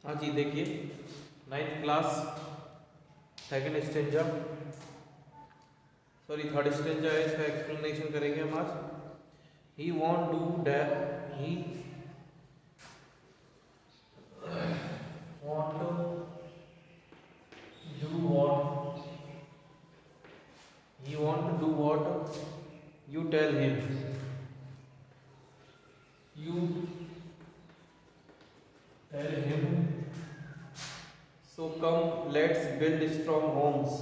हाँ जी, देखिए 9th class second stanza, sorry third stanza है, इसका एक्सप्लेनेशन करेंगे हम आज। He won't do that he won't do what he won't do what you tell him so come let's build strong homes,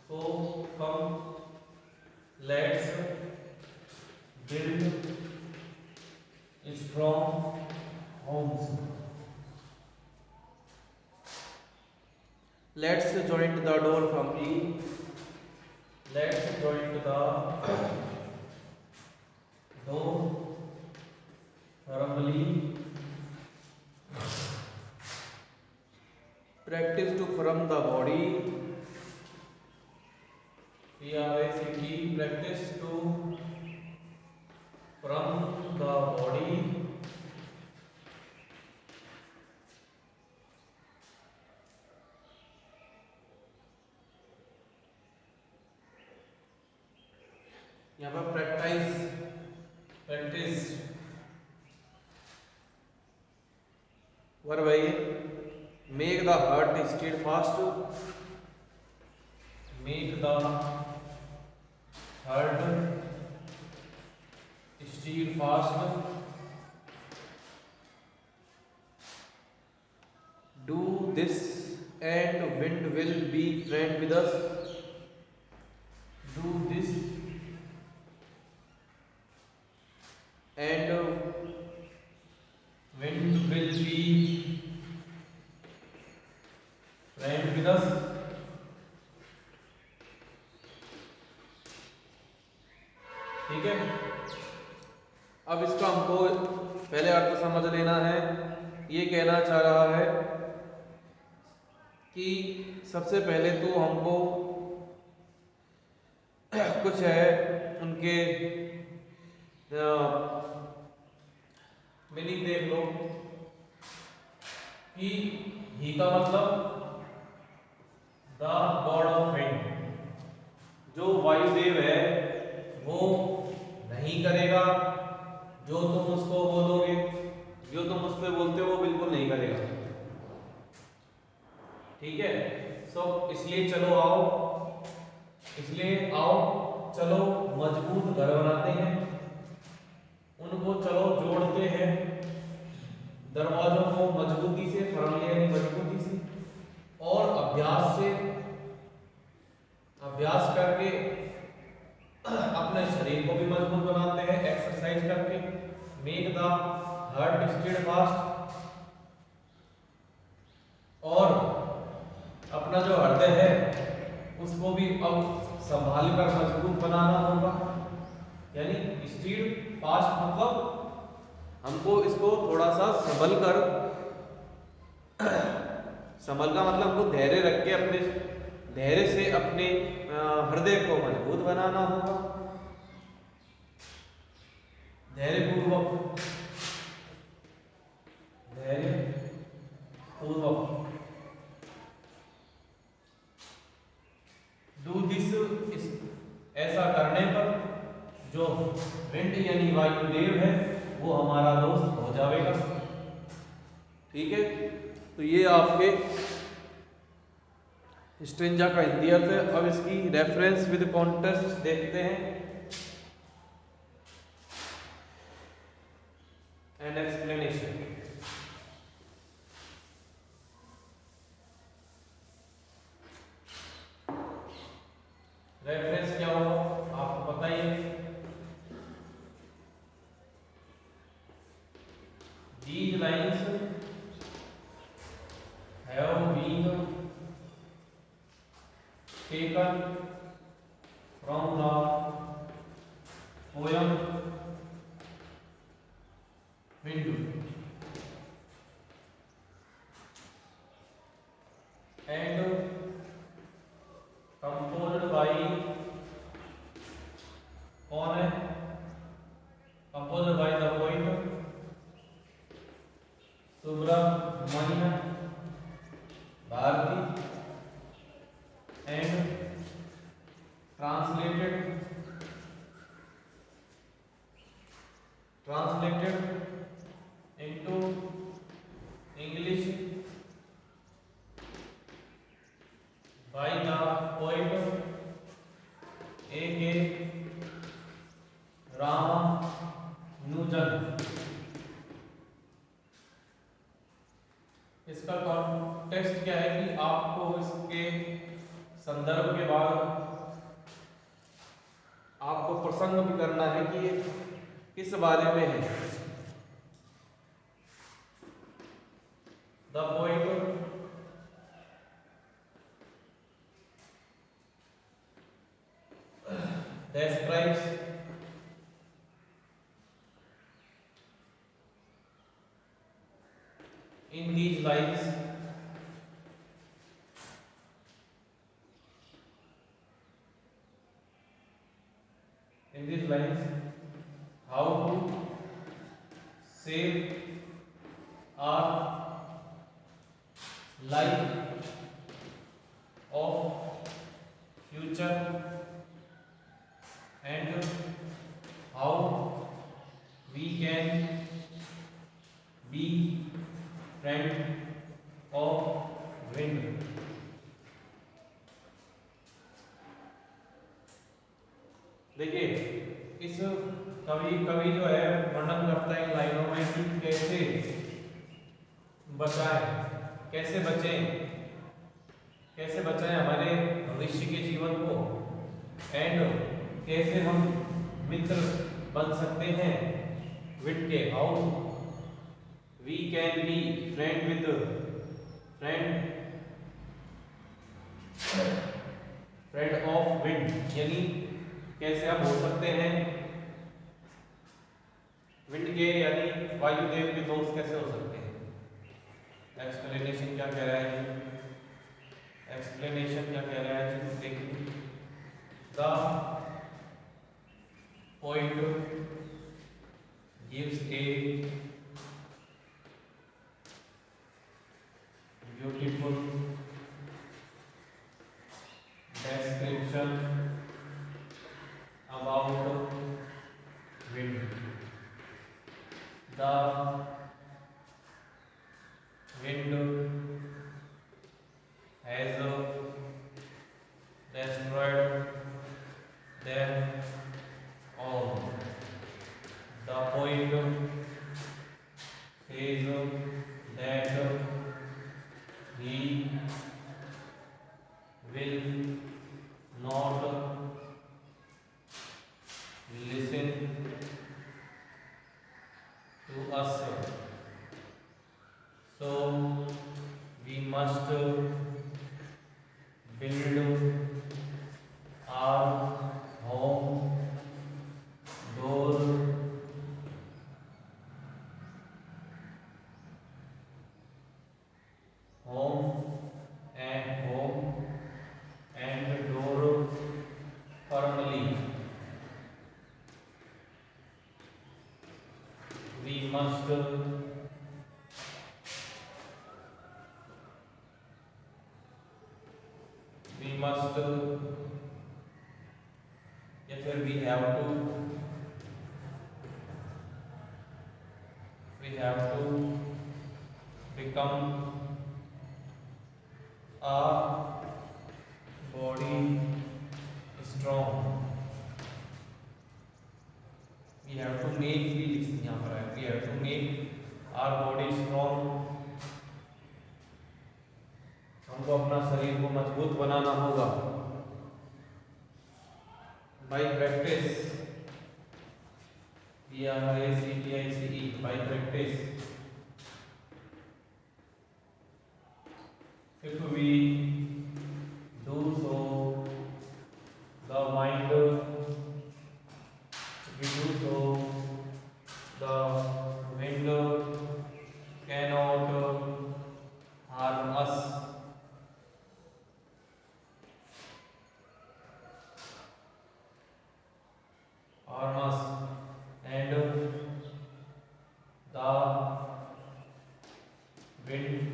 so come let's build strong homes. Let's join the door firmly. Let's join the door firmly. Practice to firm the body. PRACT. Practice to firm the body. यहाँ पर practice verb है ये। Make the heart stead fast, make the heart stead fast, do this and wind will be friend with us, do this and wind will be friend with us. ठीक है, अब इसका हमको पहले अर्थ समझ लेना है। ये कहना चाह रहा है कि सबसे पहले तो हमको कुछ है उनके मीनिंग देख लो कि ही का मतलब द गॉड ऑफ विंड, जो वायुदेव है वो नहीं करेगा जो तुम उसको बोलोगे, जो तुम उस पर बोलते हो वो बिल्कुल नहीं करेगा। ठीक है, सो इसलिए आओ चलो मजबूत घर बनाते हैं, उनको चलो जोड़ते हैं, दरवाजों को मजबूती से, फरमियां मजबूती से, और अभ्यास करके अपने शरीर को भी मजबूत बनाते हैं, एक्सरसाइज करके। Make the heart stead fast, और अपना जो हृदय है उसको भी अब संभाल कर मजबूत बनाना होगा। यानी स्टीड फास्ट मतलब हमको इसको थोड़ा सा संभल का मतलब हमको धैर्य रख के अपने धैर्य से अपने हृदय को मजबूत बनाना होगा, धैर्यपूर्वक डू दिस, ऐसा करने पर जो विंड यानी वायुदेव है वो हमारा दोस्त हो जाएगा। ठीक है, तो ये आपके स्ट्रेंजा का हिंदी अर्थ है। अब इसकी रेफरेंस विद कॉन्टेक्स्ट देखते हैं एंड एक्सप्लेनेशन। रेफरेंस क्या होगा आपको पता ही है। These lines have been taken from the poem Windu and composed by कौन है, composed by the poet Subramaniam Mania, Bharati, and translated into English by the poet A.K. Ramanujan. इसका कॉन्टेक्स्ट क्या है कि आपको इसके संदर्भ के बाद आपको प्रसंग भी करना है कि ये किस बारे में है। The poet describes in these lines how to save our life of future and how we can be friend of wind। देखिए इस कवि जो है वर्णन करता है इन लाइनों में कि कैसे बचाएं हमारे भविष्य के जीवन को, एंड कैसे हम मित्र बन सकते हैं विंड के। How we can be friend of wind, यानी कैसे हम हो सकते हैं विंड के, यानी वायुदेव के दोस्त कैसे हो सकते हैं। एक्सप्लेनेशन क्या कह रहा है देखिए। The poet gives a beautiful description about wind। The wind has destroyed them all। The poet says that he will not listen to us, so we must build our home door firmly। We must या फिर we have to become a body strong। we have to make यहाँ पर है we have to make our body strong। हमको अपना शरीर को मजबूत बनाना होगा by practice, by practice। if we do so, the mind the wind cannot harm us। and the wind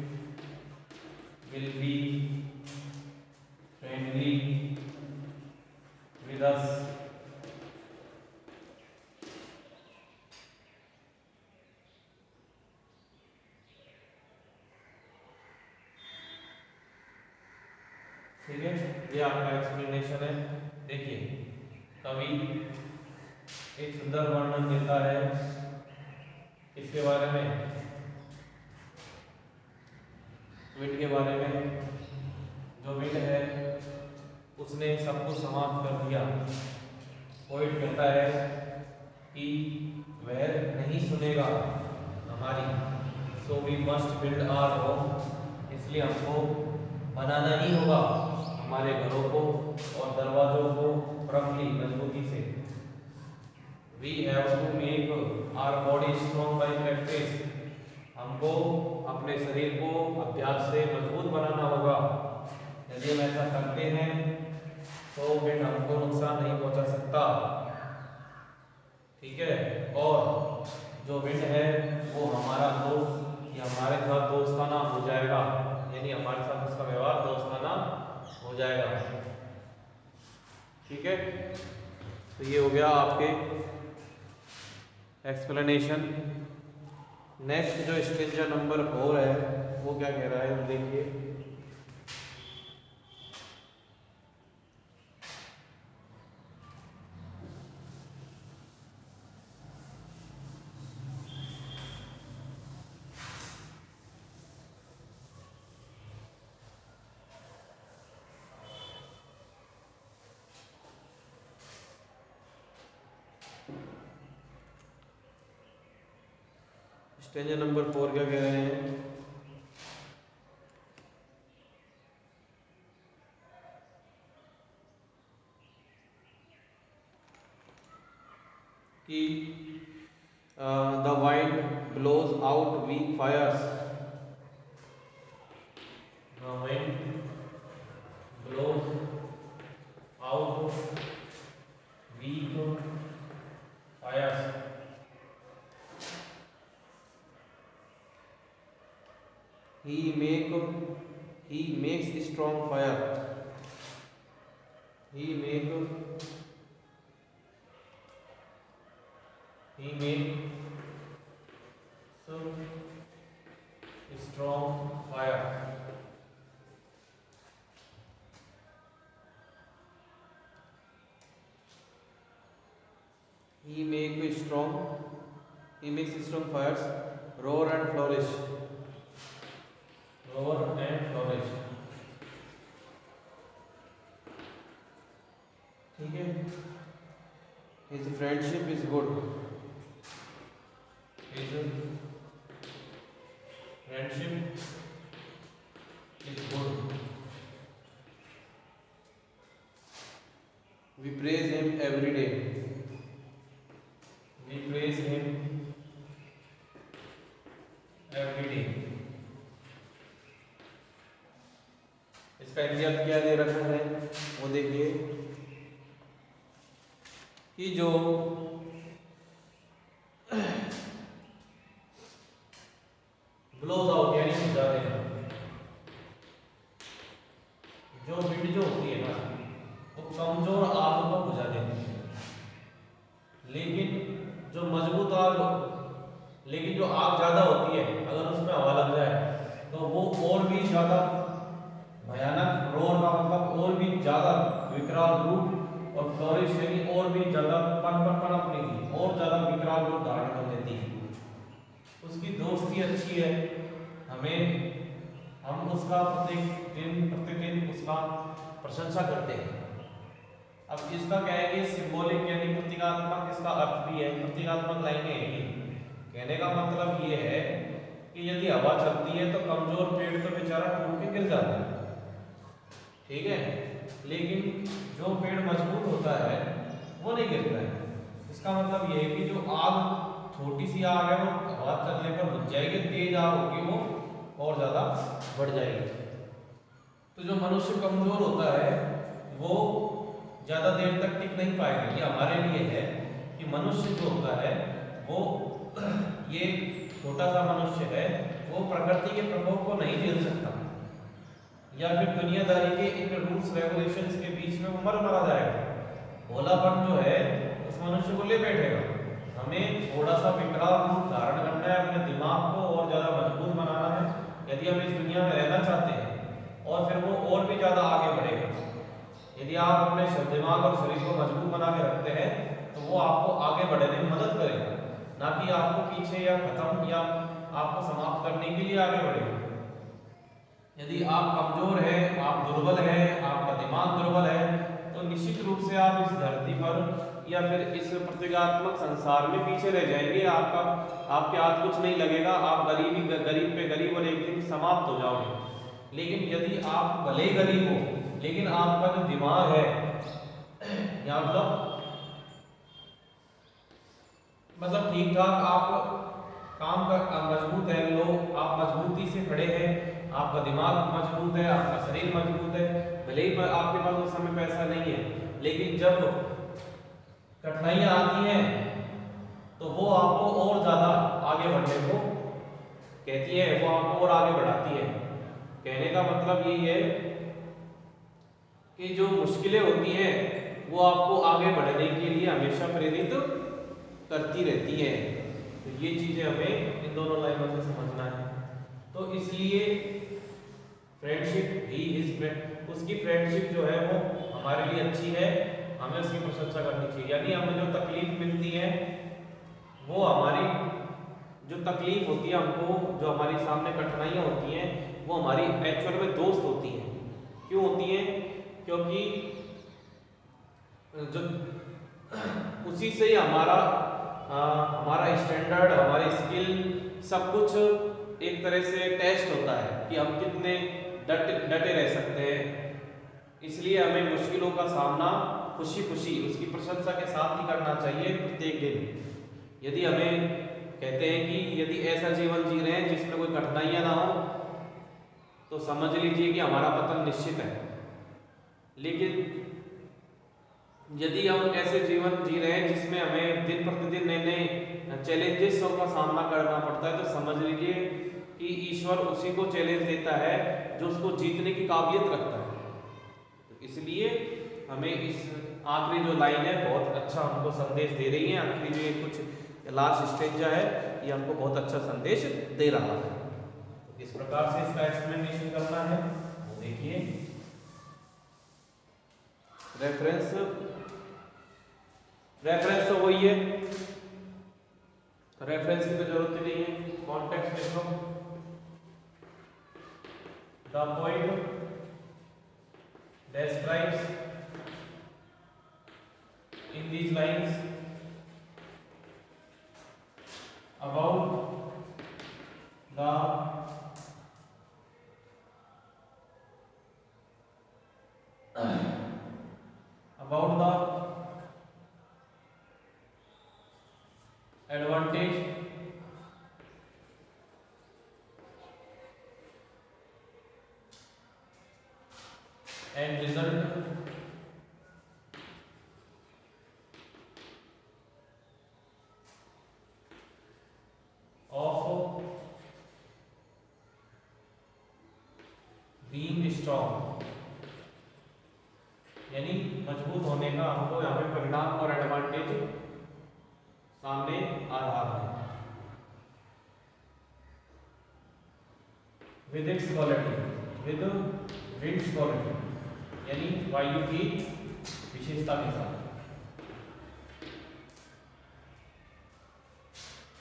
ठीक है, ये आपका एक्सप्लेनेशन है। देखिए, कवि एक सुंदर वर्णन देता है इसके बारे में, विंड के बारे में। जो विंड है उसने सब कुछ समाप्त कर दिया। पोइट कहता है कि वह नहीं सुनेगा हमारी, so we must build our home, इसलिए हमको बनाना ही होगा हमारे घरों को और दरवाजों को फर्मली, मजबूती से। We have to make our body strong by practice, हमको अपने शरीर को अभ्यास से मजबूत बनाना होगा। यदि हम ऐसा करते हैं तो विंड हमको नुकसान नहीं पहुंचा सकता। ठीक है, और जो विंड है वो हमारा दोस्त या हमारे साथ दोस्ताना हो जाएगा, यानी हमारे साथ उसका व्यवहार दोस्ताना हो जाएगा। ठीक है, तो ये हो गया आपके एक्सप्लेनेशन। नेक्स्ट जो स्टेंजा नंबर 4 है वो क्या कह रहा है, देखिए। स्टेंजा नंबर 4 क्या कह रहे हैं कि the wind blows out weak fires, the wind blows out weak fires, he makes strong fire, he makes strong fire, he makes strong fires roar and flourish, roar and flourish। ठीक है, his friendship is good, his friendship is good, we praise him every day, we praise him every day। इसका example क्या दे रखा है वो देखिए कि जो ब्लोज आउट यानी बुझा देना, जो विंड जो होती है ना वो कमजोर आग को बुझा देती है, लेकिन जो मजबूत आग, लेकिन जो आग ज्यादा होती है अगर उसमें हवा लग जाए तो वो और भी ज्यादा भयानक, रोर का मतलब और भी ज्यादा विकराल रूप, और फ्लोरिश यानी और भी ज्यादा पनप लेगी, और ज्यादा विकराल रूप धारण कर लेती है। उसकी दोस्ती अच्छी है, हम उसका प्रतिदिन उसका प्रशंसा करते हैं। अब इसका क्या है कि सिंबॉलिक यानी प्रतीकात्मक इसका अर्थ भी है, प्रतीकात्मक लाइनें हैं। कहने का मतलब ये है कि यदि हवा चलती है तो कमजोर पेड़ तो बेचारा टूट के गिर जाता है, ठीक है, लेकिन जो पेड़ मजबूत होता है वो नहीं गिरता है। इसका मतलब ये है कि जो आग, छोटी सी आग है, वो हवा चलने पर बुझ जाएगी, तेज आग होगी वो और ज्यादा बढ़ जाएगी। तो जो मनुष्य कमजोर होता है वो ज्यादा देर तक टिक नहीं पाएगा। ये हमारे लिए है कि मनुष्य जो होता है वो ये छोटा सा मनुष्य है, वो प्रकृति के प्रकोप को नहीं झेल सकता, या फिर दुनियादारी के इन रूल्स रेगुलेशंस के बीच में वो मरा जाएगा। भोलापन जो है उस मनुष्य को ले बैठेगा। हमें थोड़ा सा विकराल रूप धारण करना है, अपने दिमाग को और ज्यादा मजबूत बनाना है। यदि हम इस दुनिया में रहना चाहते हैं और फिर वो और भी ज्यादा आगे बढ़ेगा। यदि आप अपने दिमाग और शरीर को मजबूत बना के रखते हैं तो वो आपको आगे बढ़ने में मदद करेगा, ना कि आपको पीछे या खत्म या आपको समाप्त करने के लिए आगे बढ़ेगा। यदि आप कमजोर हैं, आप दुर्बल हैं, आपका दिमाग दुर्बल है, तो निश्चित रूप से आप इस धरती पर या फिर इस प्रतीकात्मक संसार में पीछे रह जाएंगे। आपके हाथ कुछ नहीं लगेगा, आप गरीब पे गरीब और एक दिन समाप्त हो जाओगे। लेकिन यदि आप भले गरीब हो लेकिन आपका जो दिमाग है या मतलब ठीक ठाक आप काम कर मजबूत है, लोग आप मजबूती से खड़े हैं, आपका दिमाग मजबूत है, आपका शरीर मजबूत है, भले ही आपके पास उस समय पैसा नहीं है, लेकिन जब कठिनाइयां आती हैं तो वो आपको और ज्यादा आगे बढ़ने को कहती है, वो आपको और आगे बढ़ाती है। कहने का मतलब यही है कि जो मुश्किलें होती हैं वो आपको आगे बढ़ने के लिए हमेशा प्रेरित करती रहती है। तो ये चीजें हमें इन दोनों लाइनों से समझना है। तो इसलिए फ्रेंडशिप ही इज उसकी फ्रेंडशिप जो है वो हमारे लिए अच्छी है, हमें उसकी प्रशंसा करनी चाहिए। यानी हमें जो तकलीफ मिलती है वो हमारी जो तकलीफ होती है, हमको जो हमारी सामने कठिनाइयां होती हैं वो हमारी एक्चुअल में दोस्त होती हैं। क्यों होती हैं? क्योंकि जो उसी से ही हमारा स्टैंडर्ड, हमारी स्किल सब कुछ एक तरह से टेस्ट होता है कि हम कितने डटे रह सकते हैं। इसलिए हमें मुश्किलों का सामना खुशी खुशी उसकी प्रशंसा के साथ ही करना चाहिए प्रत्येक दिन। यदि हमें कहते हैं कि यदि ऐसा जीवन जी रहे हैं जिसमें कोई कठिनाइयां ना हो तो समझ लीजिए कि हमारा पतन निश्चित है। लेकिन यदि हम ऐसे जीवन जी रहे हैं जिसमें हमें दिन प्रतिदिन नए नए चैलेंजेस का सामना करना पड़ता है तो समझ लीजिए कि ईश्वर उसी को चैलेंज देता है जो उसको जीतने की काबिलियत रखता है। तो इसलिए हमें इस आखिरी जो लाइन है बहुत अच्छा हमको संदेश दे रही है। आखिरी जो ये कुछ लास्ट स्टेज है ये हमको बहुत अच्छा संदेश दे रहा है। तो इस प्रकार से इसका एक्सप्लेनेशन करना है वो देखिए। रेफरेंस तो वही है, रेफरेंस की तो जरूरत ही नहीं है। कॉन्टेक्स्ट लिख लो। The point describes in these lines about the advantage and result of being strong। यानी मजबूत होने का हमको यहाँ पे परिणाम और एडवांटेज सामने आ रहा है। विद इट्स क्वालिटी यानी वायु की विशेषता के साथ।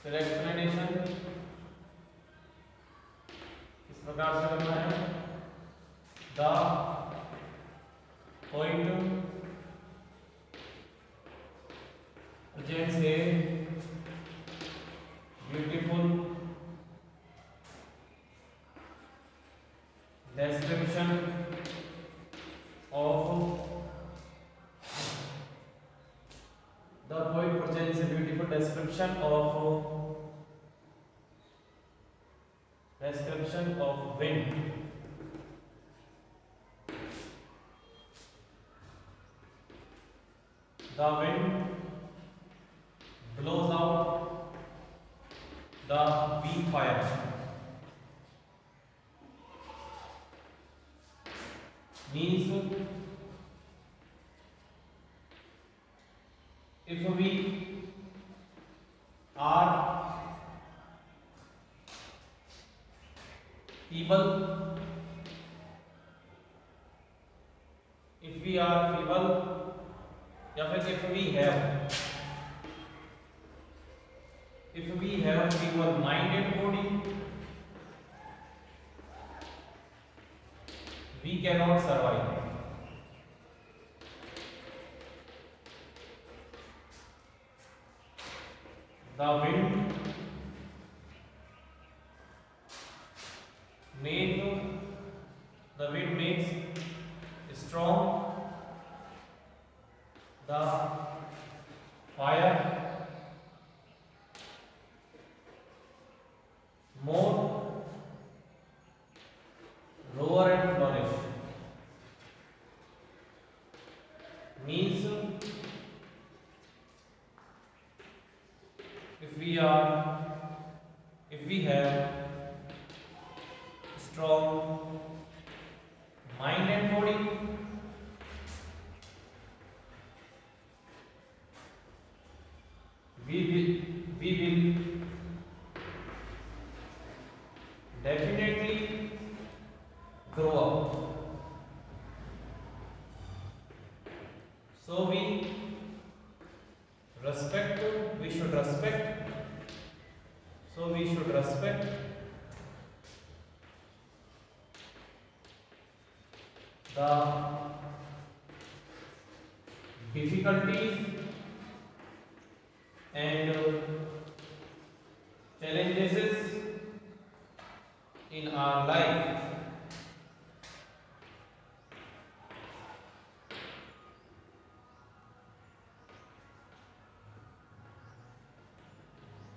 फिर एक्सप्लेनेशन इस प्रकार से करना है। The point presents a beautiful description of the poet presents a beautiful description of wind। The wind blows out the weak fire means if we are feeble are feeble या फिर if we have feeble mind and body we can not survive. The wind makes strong the fire more roar and flourish means if we have strong mind and body we will definitely grow up. So we should respect the difficulties and challenges in our life.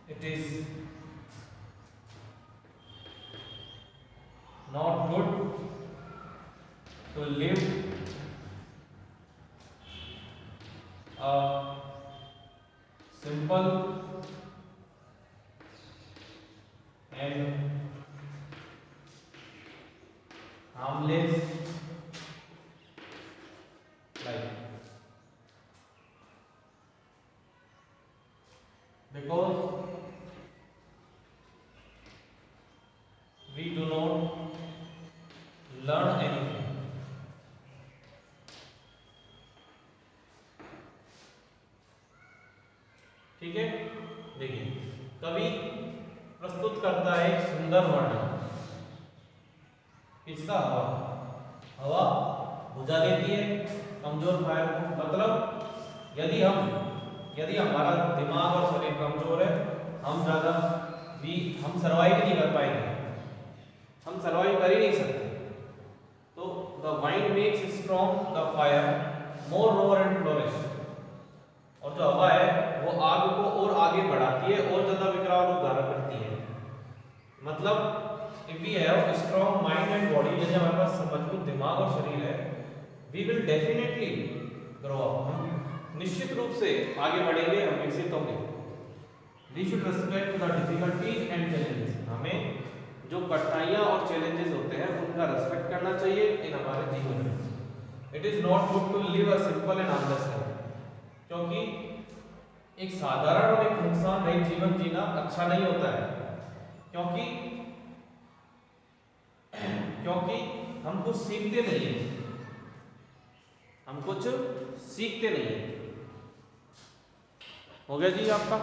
It is not good to live a simple and harmless life, because we do not learn anything. ठीक है, देखिए कवि प्रस्तुत करता है एक सुंदर वर्णन किसका? हवा बुझा देती है कमजोर फायर को। मतलब यदि हमारा दिमाग और शरीर कमजोर है, हम सरवाइव नहीं कर पाएंगे, हम सरवाइव कर ही नहीं सकते। तो the wind makes strong the fire more row or and flourish, और जो हवा है वो आग को और आगे बढ़ाती है और ज्यादा विकराल रूप धारण करती है। मतलब if we have a strong mind and body, यदि हमारे पास मजबूत दिमाग और शरीर है, we will definitely grow up, हम निश्चित रूप से आगे बढ़ेंगे, हम विकसित होंगे। We should respect the difficulties and challenges, हमें जो कठिनाइयां और चैलेंजेस होते हैं उनका रेस्पेक्ट करना चाहिए इन हमारे जीवन में। It is not good to live a simple and harmless life, क्योंकि एक साधारण और एक नुकसान रहित जीवन जीना अच्छा नहीं होता है, क्योंकि हम कुछ सीखते नहीं है। हो गया जी आपका।